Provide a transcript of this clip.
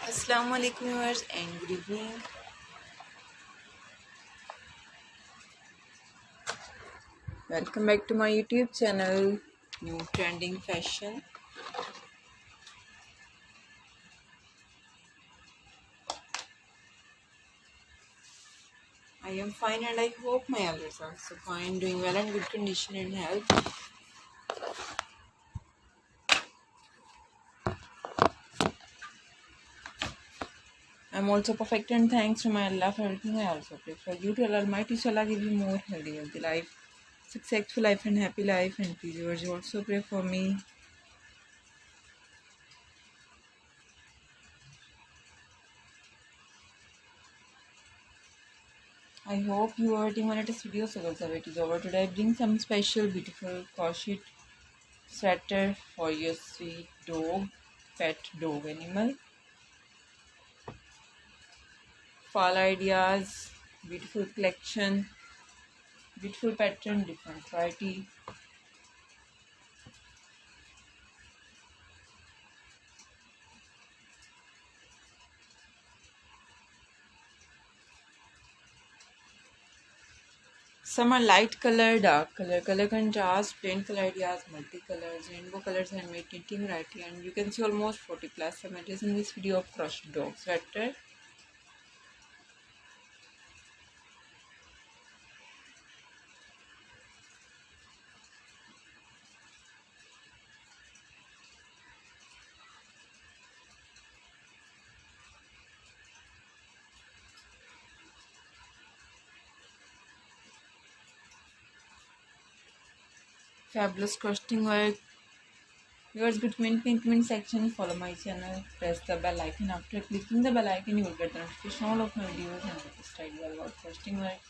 Assalamu alaikum viewers and good evening. Welcome back to my YouTube channel, New Trending Fashion. I am fine and I hope my others are also fine, doing well and good condition and health. I'm also perfect and thanks to my Allah for everything. I also pray for you to Allah Almighty Inshallah give you more healthy life, successful life and happy life, and please viewers you also pray for me. I hope you are waiting for this video, so guys, the wait is over. Today I bring some special beautiful crochet sweater for your sweet dog, pet dog animal. Fall ideas, beautiful collection, beautiful pattern, different variety. Some are light color, dark color, color contrast, plain color ideas, multicolors, rainbow colors, handmade knitting variety, and you can see almost 40 plus images in this video of crochet dog sweater. Fabulous crocheting work. Viewers, between comment section, follow my channel, press the bell icon. After clicking the bell icon, you will get the notification all of my videos and latest idea about crocheting work.